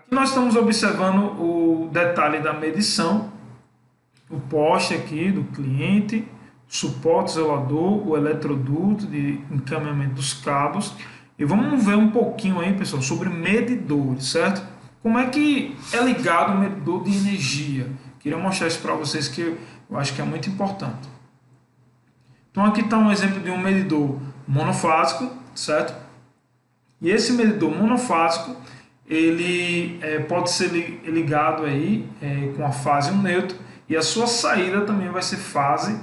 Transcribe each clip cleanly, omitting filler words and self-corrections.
Aqui nós estamos observando o detalhe da medição, o poste aqui do cliente, suporte isolador, o eletroduto de encaminhamento dos cabos. E vamos ver um pouquinho aí, pessoal, sobre medidores, certo? Como é que é ligado o medidor de energia? Queria mostrar isso para vocês que eu acho que é muito importante. Então aqui está um exemplo de um medidor monofásico, certo? E esse medidor monofásico, ele pode ser ligado aí com a fase e um neutro, e a sua saída também vai ser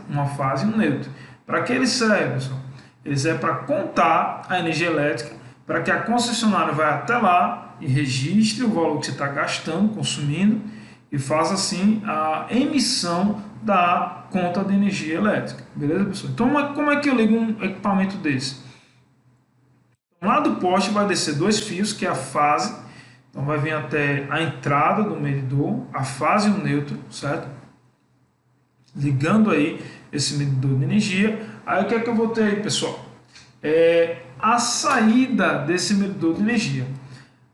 uma fase e um neutro. Para que ele serve, pessoal? Ele serve para contar a energia elétrica, para que a concessionária vá até lá e registre o valor que você está gastando, consumindo, e faça assim a emissão da conta de energia elétrica. Beleza, pessoal? Então, como é que eu ligo um equipamento desse? Lá do poste vai descer dois fios, que é a fase. Então vai vir até a entrada do medidor, a fase e o neutro, certo? Ligando aí esse medidor de energia. Aí o que é que eu vou ter aí, pessoal? A saída desse medidor de energia.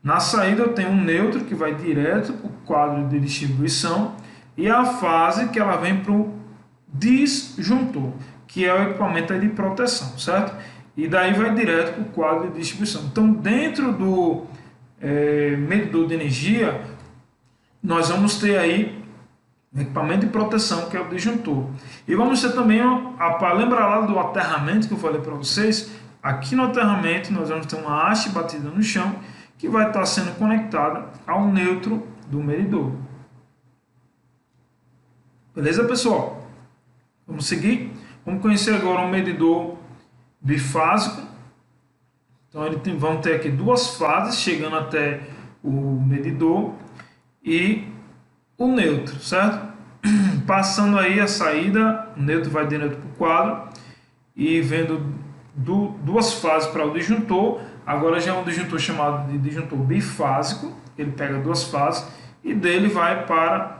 Na saída eu tenho um neutro que vai direto para o quadro de distribuição e a fase que ela vem para o disjuntor, que é o equipamento aí de proteção, certo? E daí vai direto para o quadro de distribuição. Então, dentro do medidor de energia, nós vamos ter aí o equipamento de proteção, que é o disjuntor. E vamos ter também, para lembrar lá do aterramento que eu falei para vocês, aqui no aterramento nós vamos ter uma haste batida no chão, que vai estar sendo conectada ao neutro do medidor. Beleza, pessoal? Vamos seguir? Vamos conhecer agora um medidor bifásico. Então vamos ter aqui duas fases chegando até o medidor e o neutro, certo? Passando aí a saída, o neutro vai direto para o quadro e vendo duas fases para o disjuntor. Agora já é um disjuntor chamado de disjuntor bifásico, ele pega duas fases e dele vai para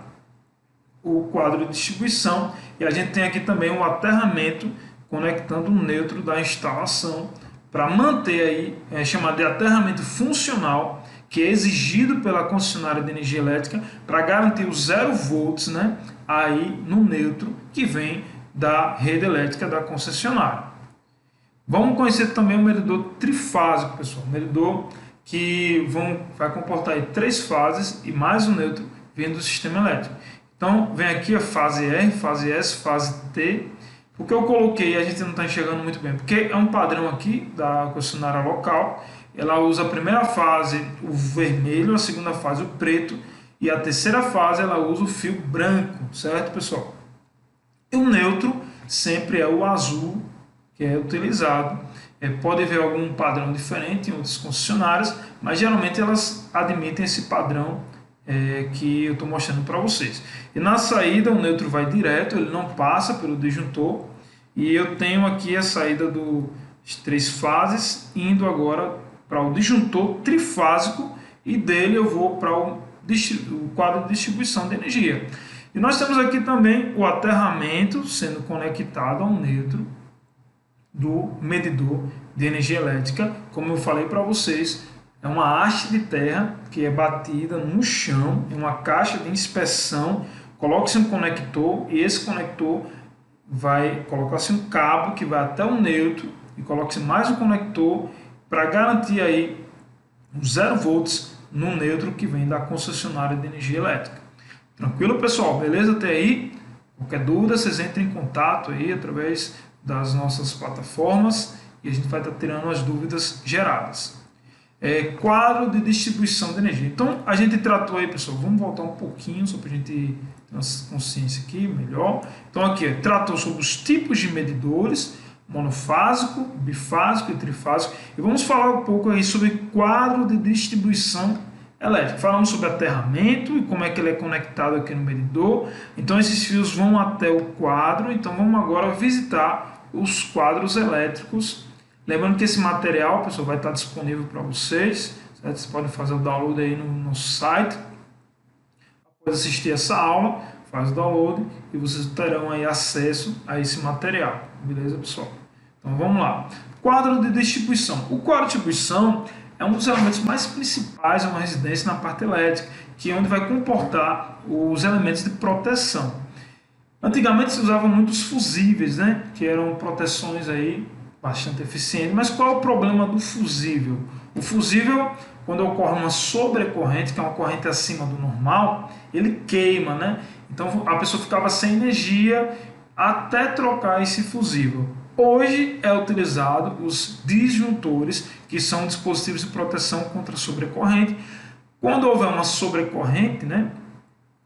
o quadro de distribuição. E a gente tem aqui também um aterramento conectando o neutro da instalação para manter aí, chamado de aterramento funcional, que é exigido pela concessionária de energia elétrica para garantir os 0 volts, né, aí no neutro que vem da rede elétrica da concessionária. Vamos conhecer também o medidor trifásico, pessoal. O medidor que vai comportar aí 3 fases e mais o neutro vindo do sistema elétrico. Então, vem aqui a fase R, fase S, fase T. O que eu coloquei, a gente não está enxergando muito bem, porque é um padrão aqui da concessionária local. Ela usa a primeira fase, o vermelho, a segunda fase, o preto, e a terceira fase ela usa o fio branco, certo, pessoal? E o neutro sempre é o azul, que é utilizado. Pode haver algum padrão diferente em outras concessionárias, mas geralmente elas admitem esse padrão que eu estou mostrando para vocês. E na saída o neutro vai direto, ele não passa pelo disjuntor, e eu tenho aqui a saída das 3 fases, indo agora para o disjuntor trifásico, e dele eu vou para o quadro de distribuição de energia. E nós temos aqui também o aterramento sendo conectado ao neutro do medidor de energia elétrica. Como eu falei para vocês, é uma haste de terra que é batida no chão, em uma caixa de inspeção, coloca-se um conector e esse conector vai colocar-se um cabo que vai até o neutro e coloca-se mais um conector para garantir aí os 0 volts no neutro que vem da concessionária de energia elétrica. Tranquilo, pessoal? Beleza até aí? Qualquer dúvida, vocês entrem em contato aí através das nossas plataformas e a gente vai estar tirando as dúvidas geradas. Quadro de distribuição de energia. Então, a gente tratou aí, pessoal, vamos voltar um pouquinho só para a gente ter uma consciência aqui melhor. Então, aqui, tratou sobre os tipos de medidores, monofásico, bifásico e trifásico. E vamos falar um pouco aí sobre quadro de distribuição elétrica. Falamos sobre aterramento e como é que ele é conectado aqui no medidor. Então, esses fios vão até o quadro. Então, vamos agora visitar os quadros elétricos. Lembrando que esse material, pessoal, vai estar disponível para vocês, certo? Vocês podem fazer o download aí no nosso site. Após assistir essa aula, faz o download e vocês terão aí acesso a esse material. Beleza, pessoal? Então vamos lá. Quadro de distribuição. O quadro de distribuição é um dos elementos mais principais de uma residência na parte elétrica, que é onde vai comportar os elementos de proteção. Antigamente se usavam muitos fusíveis, né? Que eram proteções aí bastante eficientes. Mas qual é o problema do fusível? O fusível, quando ocorre uma sobrecorrente, que é uma corrente acima do normal, ele queima, né? Então a pessoa ficava sem energia até trocar esse fusível. Hoje é utilizado os disjuntores, que são dispositivos de proteção contra a sobrecorrente. Quando houver uma sobrecorrente, né?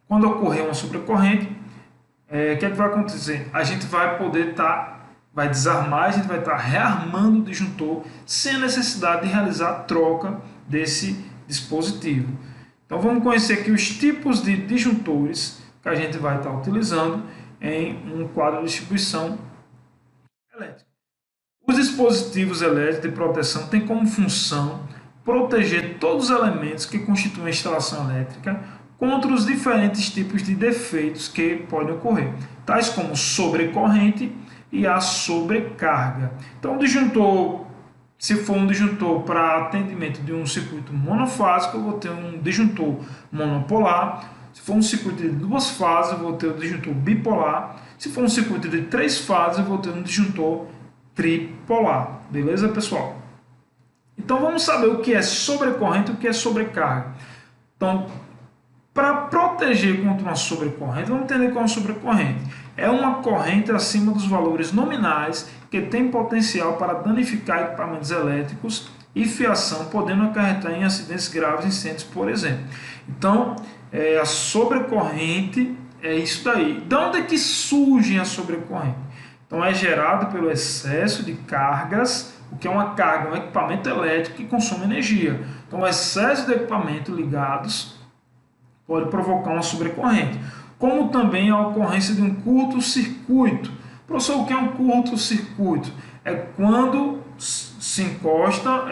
Quando ocorrer uma sobrecorrente, o que vai acontecer? A gente vai poder vai desarmar, a gente vai estar rearmando o disjuntor sem a necessidade de realizar a troca desse dispositivo. Então vamos conhecer aqui os tipos de disjuntores que a gente vai estar utilizando em um quadro de distribuição elétrica. Os dispositivos elétricos de proteção têm como função proteger todos os elementos que constituem a instalação elétrica contra os diferentes tipos de defeitos que podem ocorrer, tais como sobrecorrente e a sobrecarga. Então, o disjuntor, se for um disjuntor para atendimento de um circuito monofásico, eu vou ter um disjuntor monopolar. Se for um circuito de duas fases, eu vou ter um disjuntor bipolar. Se for um circuito de três fases, eu vou ter um disjuntor tripolar. Beleza, pessoal? Então, vamos saber o que é sobrecorrente e o que é sobrecarga. Então, para proteger contra uma sobrecorrente, vamos entender qual é uma sobrecorrente. É uma corrente acima dos valores nominais que tem potencial para danificar equipamentos elétricos e fiação, podendo acarretar em acidentes graves, incêndios, por exemplo. Então, a sobrecorrente é isso daí. De onde é que surge a sobrecorrente? Então, é gerado pelo excesso de cargas. O que é uma carga? Um equipamento elétrico que consome energia. Então, o excesso de equipamentos ligados pode provocar uma sobrecorrente, como também a ocorrência de um curto-circuito. Professor, o que é um curto-circuito? É quando se encosta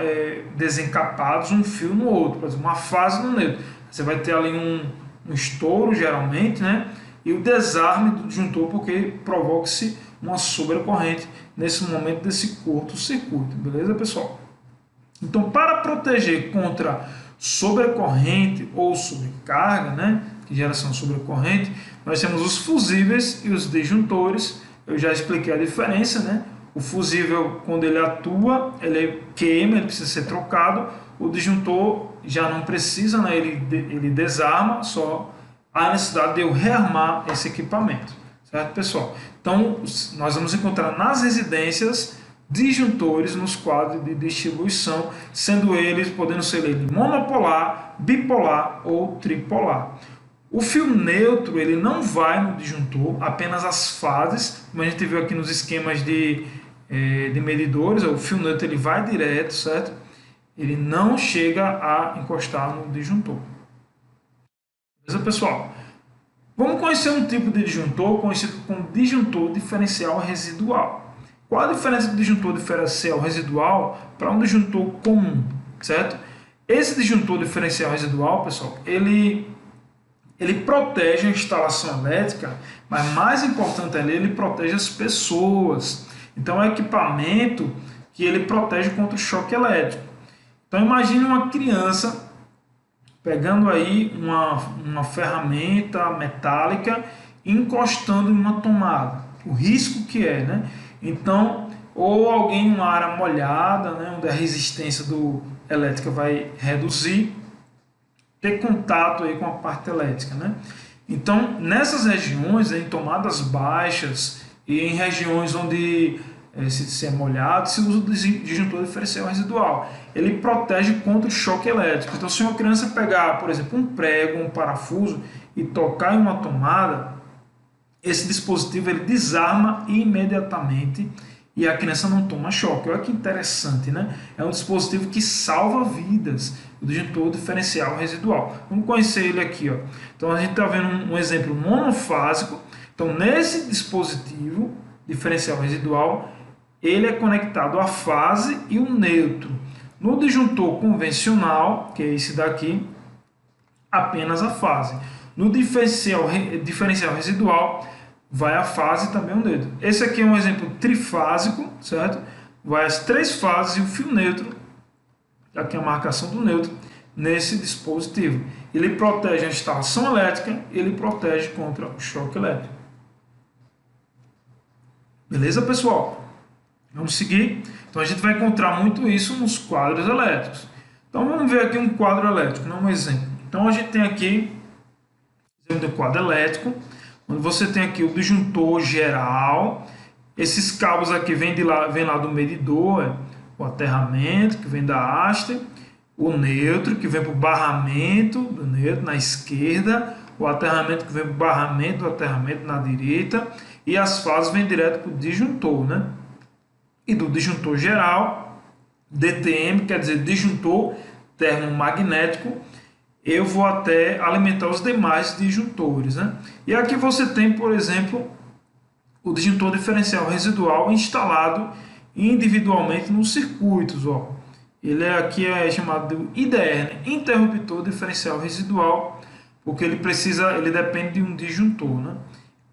desencapados um fio no outro, por exemplo, uma fase no neutro. Você vai ter ali um estouro, geralmente, né? E o desarme do disjuntor, porque provoca-se uma sobrecorrente nesse momento desse curto-circuito. Beleza, pessoal? Então, para proteger contra sobrecorrente ou sobrecarga, né, que geração sobrecorrente, nós temos os fusíveis e os disjuntores. Eu já expliquei a diferença, né? O fusível, quando ele atua, ele queima, ele precisa ser trocado. O disjuntor já não precisa, né? Ele desarma, só há necessidade de eu rearmar esse equipamento, certo, pessoal? Então, nós vamos encontrar nas residências disjuntores nos quadros de distribuição, sendo eles, podendo ser ele monopolar, bipolar ou tripolar. O fio neutro, ele não vai no disjuntor, apenas as fases, como a gente viu aqui nos esquemas de medidores, o fio neutro ele vai direto, certo? Ele não chega a encostar no disjuntor. Beleza, pessoal? Vamos conhecer um tipo de disjuntor conhecido como disjuntor diferencial residual. Qual a diferença do disjuntor diferencial residual para um disjuntor comum, certo? Esse disjuntor diferencial residual, pessoal, ele protege a instalação elétrica, mas mais importante ali, ele protege as pessoas. Então, é um equipamento que ele protege contra o choque elétrico. Então, imagine uma criança pegando aí uma ferramenta metálica e encostando em uma tomada. O risco que é, né? Então, ou alguém em uma área molhada, né, onde a resistência elétrica vai reduzir, ter contato aí com a parte elétrica, né? Então, nessas regiões, em tomadas baixas e em regiões onde se é molhado, se usa o disjuntor diferencial residual. Ele protege contra o choque elétrico. Então, se uma criança pegar, por exemplo, um prego, um parafuso e tocar em uma tomada, esse dispositivo ele desarma imediatamente e a criança não toma choque. Olha que interessante, né? É um dispositivo que salva vidas, o disjuntor diferencial residual. Vamos conhecer ele aqui, ó. Então a gente está vendo um exemplo monofásico. Então nesse dispositivo diferencial residual, ele é conectado à fase e o neutro. No disjuntor convencional, que é esse daqui, apenas a fase. No diferencial residual, vai a fase e também o neutro. Esse aqui é um exemplo trifásico, certo? Vai as três fases e o fio neutro, aqui a marcação do neutro, nesse dispositivo. Ele protege a instalação elétrica, ele protege contra o choque elétrico. Beleza, pessoal? Vamos seguir? Então a gente vai encontrar muito isso nos quadros elétricos. Então vamos ver aqui um quadro elétrico, não um exemplo. Então a gente tem aqui exemplo do quadro elétrico, onde você tem aqui o disjuntor geral. Esses cabos aqui vem lá do medidor, o aterramento que vem da haste, o neutro que vem para o barramento do neutro na esquerda, o aterramento que vem para o barramento do aterramento na direita, e as fases vêm direto para o disjuntor, né? E do disjuntor geral, DTM, quer dizer disjuntor termomagnético, eu vou até alimentar os demais disjuntores, né? E aqui você tem, por exemplo, o disjuntor diferencial residual instalado individualmente nos circuitos, ó. Ele aqui é chamado de IDR, né? Interruptor diferencial residual, porque ele depende de um disjuntor, né?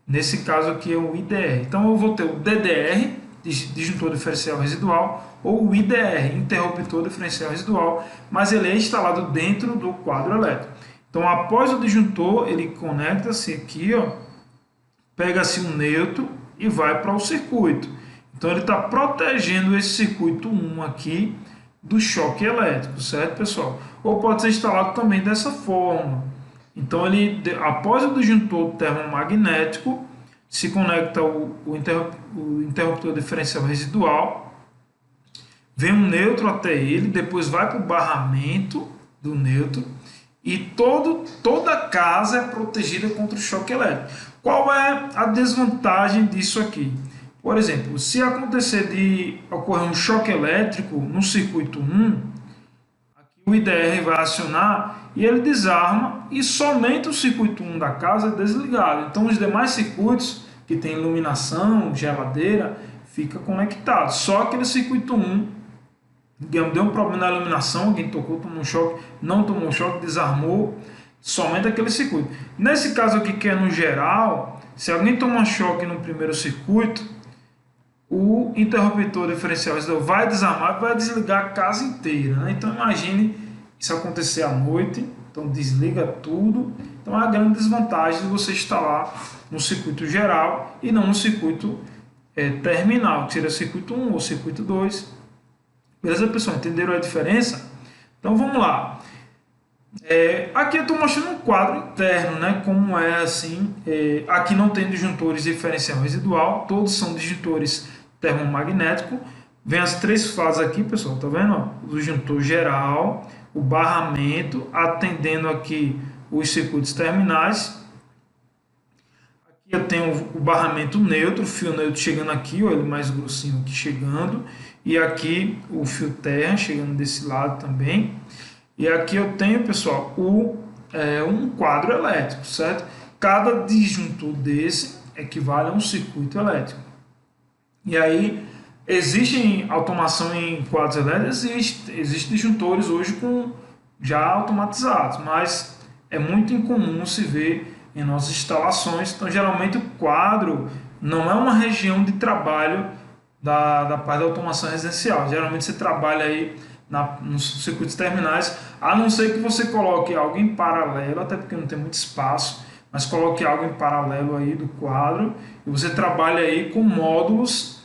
Nesse caso aqui é o IDR. Então eu vou ter o DDR, disjuntor diferencial residual, ou o IDR, interruptor diferencial residual, mas ele é instalado dentro do quadro elétrico. Então após o disjuntor, ele conecta-se aqui, ó, pega-se um neutro e vai para o circuito. Então ele está protegendo esse circuito 1 aqui do choque elétrico, certo, pessoal? Ou pode ser instalado também dessa forma. Então ele, após o disjuntor termomagnético, se conecta o interruptor diferencial residual, vem um neutro até ele, depois vai para o barramento do neutro e toda a casa é protegida contra o choque elétrico. Qual é a desvantagem disso aqui? Por exemplo, se acontecer de ocorrer um choque elétrico no circuito 1, aqui o IDR vai acionar e ele desarma e somente o circuito 1 da casa é desligado. Então os demais circuitos que tem iluminação, geladeira, fica conectado. Só aquele circuito 1, digamos, deu um problema na iluminação, alguém tocou, tomou um choque, não tomou um choque, desarmou, somente aquele circuito. Nesse caso aqui, que é no geral, se alguém tomar choque no primeiro circuito, o interruptor diferencial vai desarmar e vai desligar a casa inteira, né? Então imagine isso acontecer à noite, então desliga tudo. Então é a grande desvantagem de você instalar no circuito geral e não no circuito terminal, que seria circuito 1 ou circuito 2. Beleza, pessoal? Entenderam a diferença? Então vamos lá. Aqui eu estou mostrando um quadro interno, né? Como é assim. Aqui não tem disjuntores diferencial residual, todos são disjuntores termomagnéticos. Vem as três fases aqui, pessoal, tá vendo? Ó? O disjuntor geral, o barramento, atendendo aqui os circuitos terminais. Aqui eu tenho o barramento neutro, o fio neutro chegando aqui, ó, ele mais grossinho aqui chegando. E aqui o fio terra chegando desse lado também. E aqui eu tenho, pessoal, um quadro elétrico, certo? Cada disjuntor desse equivale a um circuito elétrico. E aí, existe automação em quadros elétricos? Existem disjuntores hoje já automatizados, mas é muito incomum se ver em nossas instalações. Então, geralmente, o quadro não é uma região de trabalho da parte da automação residencial. Geralmente, você trabalha aí nos circuitos terminais, a não ser que você coloque algo em paralelo, até porque não tem muito espaço, mas coloque algo em paralelo aí do quadro e você trabalha aí com módulos.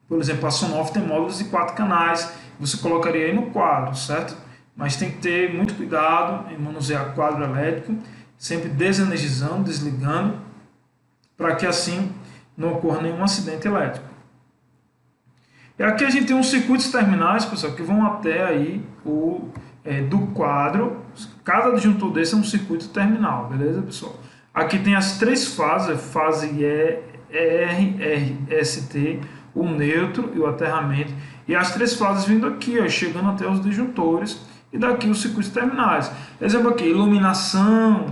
Por exemplo, a Sonoff tem módulos de 4 canais, você colocaria aí no quadro, certo? Mas tem que ter muito cuidado em manusear quadro elétrico, sempre desenergizando, desligando, para que assim não ocorra nenhum acidente elétrico. E aqui a gente tem uns circuitos terminais, pessoal, que vão até aí do quadro. Cada disjuntor desse é um circuito terminal, beleza, pessoal? Aqui tem as três fases, fase ERST, o neutro e o aterramento. E as três fases vindo aqui, ó, chegando até os disjuntores. E daqui os circuitos terminais. Exemplo aqui, iluminação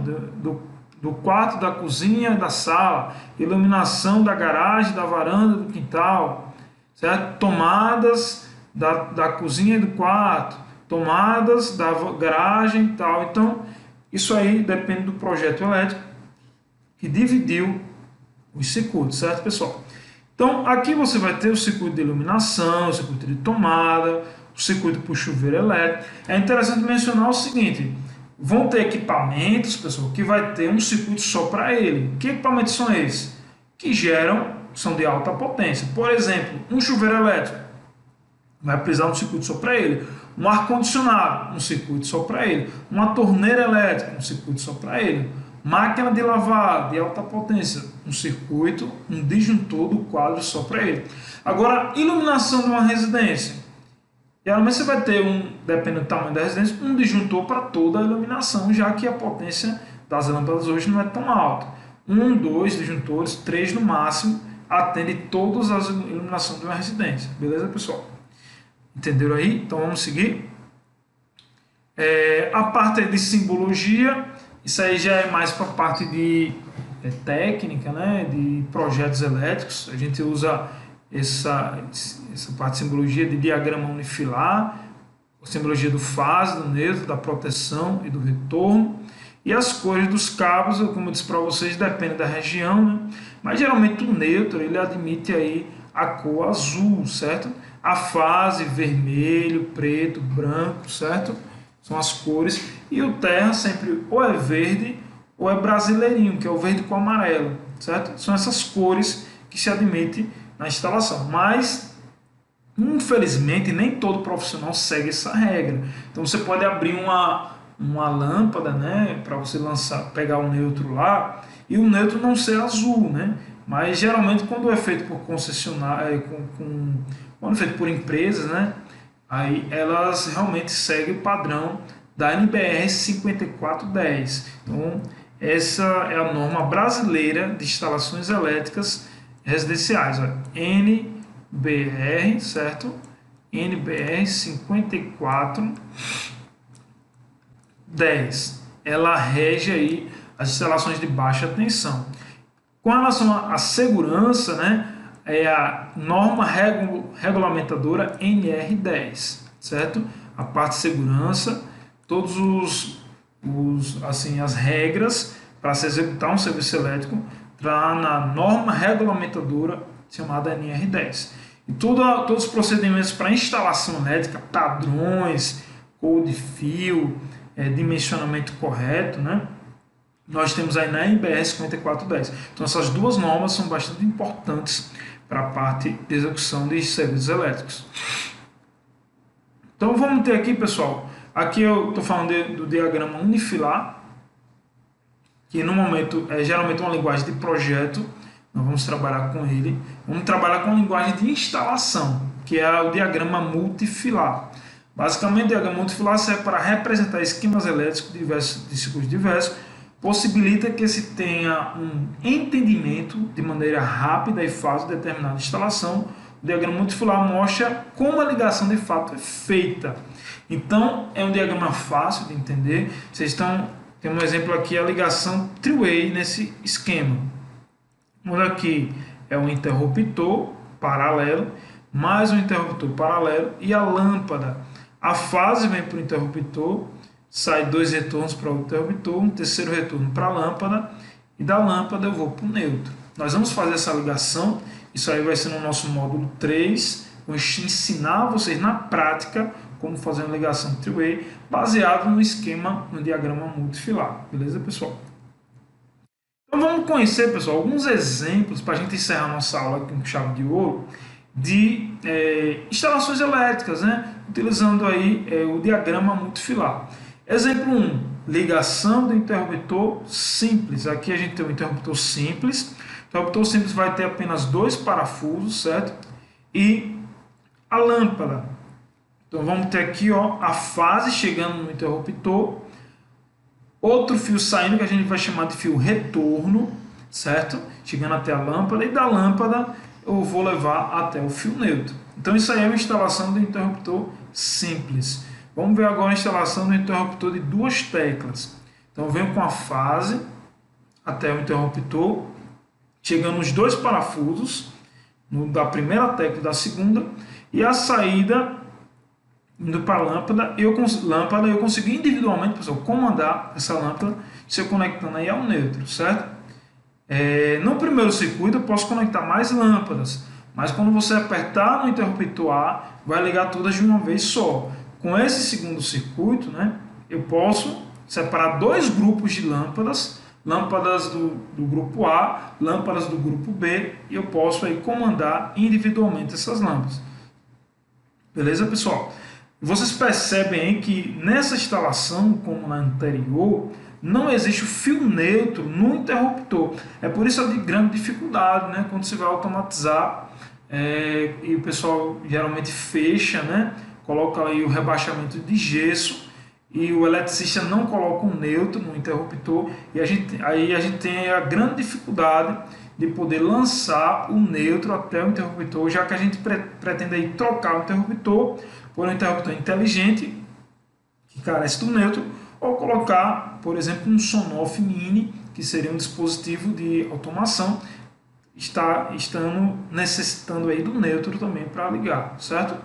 do quarto, da cozinha e da sala. Iluminação da garagem, da varanda, do quintal. Certo? Tomadas da cozinha e do quarto. Tomadas da garagem e tal. Então, isso aí depende do projeto elétrico que dividiu os circuitos, certo, pessoal? Então, aqui você vai ter o circuito de iluminação, o circuito de tomada, o circuito para o chuveiro elétrico. É interessante mencionar o seguinte: vão ter equipamentos, pessoal, que vai ter um circuito só para ele. Que equipamentos são esses? Que são de alta potência. Por exemplo, um chuveiro elétrico vai precisar de um circuito só para ele. Um ar-condicionado, um circuito só para ele. Uma torneira elétrica, um circuito só para ele. Máquina de lavar de alta potência, um circuito, um disjuntor do quadro só para ele. Agora, iluminação de uma residência. Geralmente você vai ter, dependendo do tamanho da residência, um disjuntor para toda a iluminação, já que a potência das lâmpadas hoje não é tão alta. 1, 2 disjuntores, 3 no máximo, atende todas as iluminações de uma residência. Beleza, pessoal? Entenderam aí? Então vamos seguir. A parte de simbologia, isso aí já é mais para a parte de técnica, né, de projetos elétricos. A gente usa essa parte de simbologia de diagrama unifilar, a simbologia do fase, do neutro, da proteção e do retorno. E as cores dos cabos, como eu disse para vocês, depende da região, né? Mas geralmente o neutro ele admite aí a cor azul, certo? A fase vermelho, preto, branco, certo? São as cores. E o terra sempre ou é verde ou é brasileirinho, que é o verde com amarelo, certo? São essas cores que se admitem na instalação. Mas, infelizmente, nem todo profissional segue essa regra. Então você pode abrir uma lâmpada, né, para você pegar o neutro lá, e o neutro não ser azul, né? Mas geralmente quando é feito por concessionária, quando é feito por empresas, né, aí elas realmente seguem o padrão da NBR 5410. Então essa é a norma brasileira de instalações elétricas residenciais, ó. NBR, certo? NBR 5410. Ela rege aí as instalações de baixa tensão. Com relação à segurança, né, é a norma regulamentadora NR10, certo? A parte de segurança, todos as regras para se executar um serviço elétrico está na norma regulamentadora chamada NR10. E todos os procedimentos para instalação elétrica, padrões, cor de fio, dimensionamento correto, né? Nós temos aí na NBR 5410. Então essas duas normas são bastante importantes para a parte de execução de serviços elétricos. Então vamos ter aqui, pessoal, aqui eu estou falando do diagrama unifilar, que no momento é geralmente uma linguagem de projeto. Nós vamos trabalhar com ele. Vamos trabalhar com a linguagem de instalação, que é o diagrama multifilar. Basicamente, o diagrama multifilar serve para representar esquemas elétricos de ciclos diversos, possibilita que se tenha um entendimento de maneira rápida e fácil de determinada instalação. O diagrama multifilar mostra como a ligação de fato é feita. Então, é um diagrama fácil de entender. Tem um exemplo aqui, a ligação three-way nesse esquema. Olha aqui, é um interruptor paralelo, mais um interruptor paralelo e a lâmpada. A fase vem para o interruptor, sai 2 retornos para o interruptor, um terceiro retorno para a lâmpada, e da lâmpada eu vou para o neutro. Nós vamos fazer essa ligação, isso aí vai ser no nosso módulo 3, vou ensinar vocês na prática como fazer uma ligação three-way, baseado no esquema, no diagrama multifilar. Beleza, pessoal? Então vamos conhecer, pessoal, alguns exemplos para a gente encerrar nossa aula aqui com chave de ouro, de instalações elétricas, né? Utilizando aí o diagrama multifilar. Exemplo 1, ligação do interruptor simples. Aqui a gente tem um interruptor simples. O interruptor simples vai ter apenas 2 parafusos, certo? E a lâmpada. Então vamos ter aqui, ó, a fase chegando no interruptor, outro fio saindo que a gente vai chamar de fio retorno, certo? Chegando até a lâmpada, e da lâmpada eu vou levar até o fio neutro. Então isso aí é uma instalação do interruptor simples. Vamos ver agora a instalação do interruptor de 2 teclas. Então eu venho com a fase até o interruptor, chegando os 2 parafusos, da primeira tecla e da segunda, e a saída indo para a lâmpada, eu consigo individualmente, pessoal, comandar essa lâmpada se eu conectando aí ao neutro, certo? No primeiro circuito eu posso conectar mais lâmpadas, Mas quando você apertar no interruptor A, vai ligar todas de uma vez só. Com esse segundo circuito, né, eu posso separar dois grupos de lâmpadas, lâmpadas do grupo A, lâmpadas do grupo B, e eu posso aí comandar individualmente essas lâmpadas. Beleza, pessoal? Vocês percebem aí que nessa instalação, como na anterior, não existe o fio neutro no interruptor. É por isso a de grande dificuldade, né? Quando você vai automatizar, e o pessoal geralmente fecha, né? Coloca aí o rebaixamento de gesso e o eletricista não coloca um neutro no interruptor, e aí a gente tem a grande dificuldade de poder lançar o neutro até o interruptor, já que a gente pretende aí trocar o interruptor por um interruptor inteligente que carece do neutro, ou colocar, por exemplo, um Sonoff Mini, que seria um dispositivo de automação, estando necessitando aí do neutro também para ligar, certo?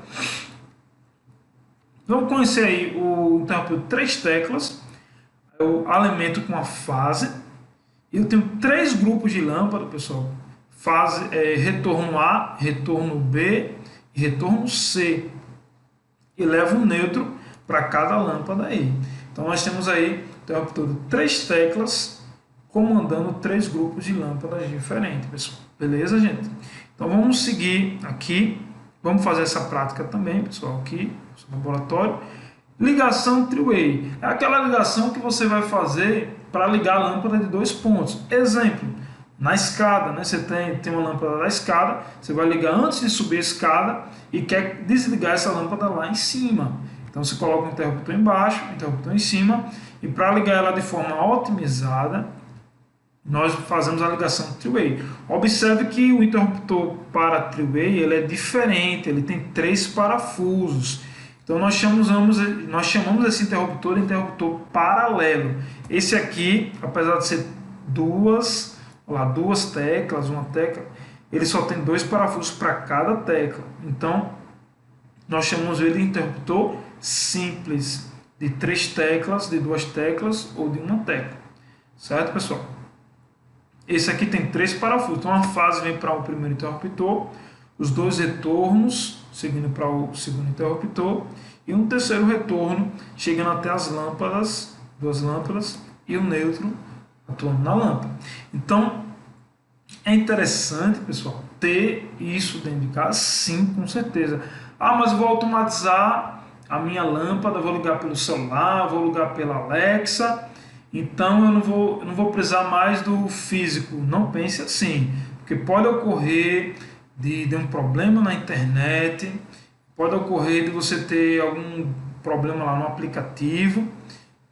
Vamos conhecer aí o interruptor de 3 teclas. Eu alimento com a fase. Eu tenho 3 grupos de lâmpada, pessoal. Fase, retorno A, retorno B e retorno C. E levo um neutro para cada lâmpada aí. Então nós temos aí o interruptor de 3 teclas comandando 3 grupos de lâmpadas diferentes, pessoal. Beleza, gente? Então vamos seguir aqui. Vamos fazer essa prática também, pessoal, aqui no laboratório. Ligação three-way. É aquela ligação que você vai fazer para ligar a lâmpada de 2 pontos. Exemplo, na escada, né? Você tem uma lâmpada da escada, você vai ligar antes de subir a escada e quer desligar essa lâmpada lá em cima. Então você coloca o interruptor embaixo, o interruptor em cima, e para ligar ela de forma otimizada, nós fazemos a ligação three-way. Observe que o interruptor para three-way ele é diferente, ele tem 3 parafusos. Então nós chamamos esse interruptor de interruptor paralelo. Esse aqui, apesar de ser duas teclas, uma tecla, ele só tem 2 parafusos para cada tecla. Então nós chamamos ele de interruptor simples, de 3 teclas, de 2 teclas ou de uma tecla. Certo, pessoal? Esse aqui tem 3 parafusos. Então a fase vem para o primeiro interruptor, os 2 retornos seguindo para o segundo interruptor e um terceiro retorno chegando até as lâmpadas, 2 lâmpadas e o neutro atuando na lâmpada. Então é interessante, pessoal, ter isso dentro de casa, sim, com certeza. Ah, mas vou automatizar a minha lâmpada, vou ligar pelo celular, vou ligar pela Alexa, então eu não vou precisar mais do físico. Não pense assim, porque pode ocorrer de um problema na internet, pode ocorrer de você ter algum problema lá no aplicativo,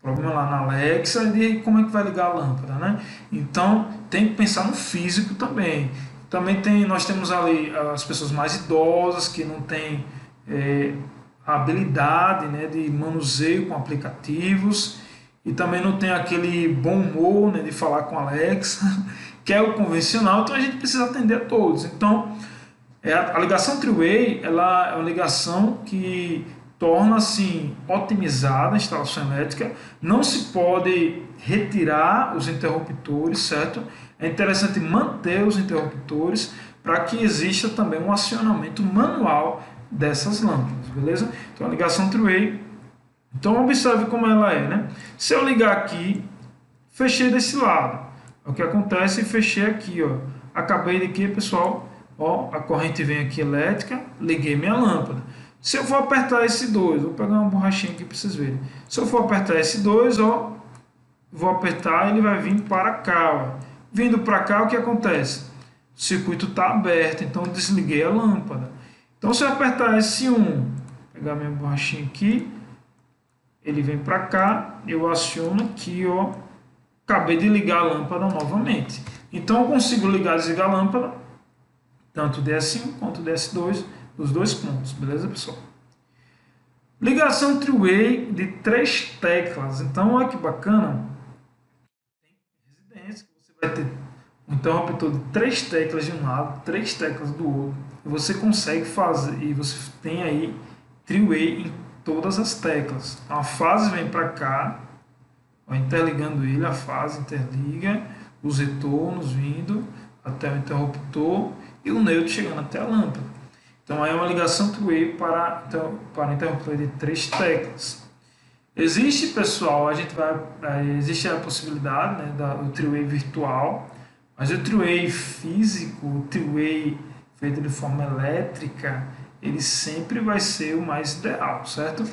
problema lá na Alexa, e como é que vai ligar a lâmpada, né? Então tem que pensar no físico também. Nós temos ali as pessoas mais idosas que não têm a habilidade, né, de manuseio com aplicativos, e também não tem aquele bom humor, né, de falar com a Alexa, que é o convencional. Então a gente precisa atender a todos. Então a ligação three-way, ela é uma ligação que torna assim otimizada a instalação elétrica. Não se pode retirar os interruptores, certo? É interessante manter os interruptores para que exista também um acionamento manual dessas lâmpadas, beleza? Então a ligação three-way, então observe como ela é, né? Se eu ligar aqui, fechei desse lado, o que acontece? Fechei aqui, ó. Acabei de aqui, pessoal, ó, a corrente vem aqui elétrica, liguei minha lâmpada. Se eu for apertar esse 2, vou pegar uma borrachinha aqui para vocês verem. Se eu for apertar esse 2, ó, vou apertar, ele vai vir para cá, ó. Vindo para cá, o que acontece? O circuito está aberto, então eu desliguei a lâmpada. Então se eu apertar esse 1, pegar minha borrachinha aqui, ele vem para cá, eu aciono aqui, ó, acabei de ligar a lâmpada novamente. Então eu consigo ligar e desligar a lâmpada, tanto DS1 quanto DS2, dos 2 pontos, beleza, pessoal? Ligação three-way de 3 teclas. Então olha que bacana. Tem residência que você vai ter um interruptor de 3 teclas de um lado, 3 teclas do outro. E você consegue fazer, e você tem aí three-way em todas as teclas. A fase vem para cá, ó, interligando ele, a fase interliga, os retornos vindo até o interruptor, e o neutro chegando até a lâmpada. Então aí é uma ligação two-way para interruptor de 3 teclas. Existe, pessoal, existe a possibilidade, né, do three-way virtual, mas o three-way físico, o three-way feito de forma elétrica, ele sempre vai ser o mais ideal, certo?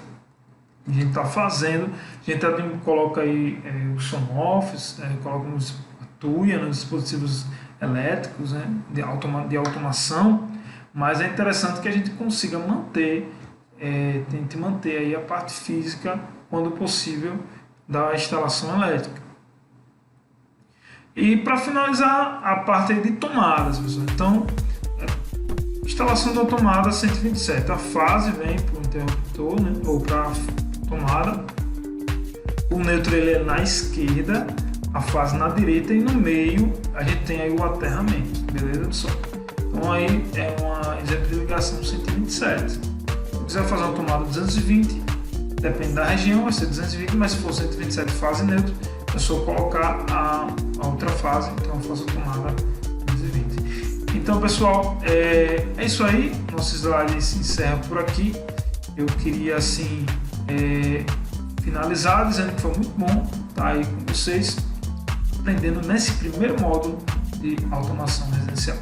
A gente está fazendo, a gente coloca aí o on-off, coloca a tuia nos dispositivos elétricos, né, de automação, mas é interessante que a gente consiga tente manter aí a parte física, quando possível, da instalação elétrica. E para finalizar, a parte de tomadas, pessoal. Então, instalação da tomada 127. A fase vem para o interruptor, né, ou para a tomada. O neutro ele é na esquerda, a fase na direita, e no meio a gente tem aí o aterramento, beleza, pessoal? Então aí é um exemplo de ligação 127. Se quiser fazer uma tomada 220, depende da região, vai ser 220, mas se for 127 fase neutra, é só colocar a outra fase, então eu faço a tomada 220. Então, pessoal, é isso aí, nosso slide se encerra por aqui. Eu queria, assim, finalizar dizendo que foi muito bom estar aí com vocês, aprendendo nesse primeiro módulo de automação residencial.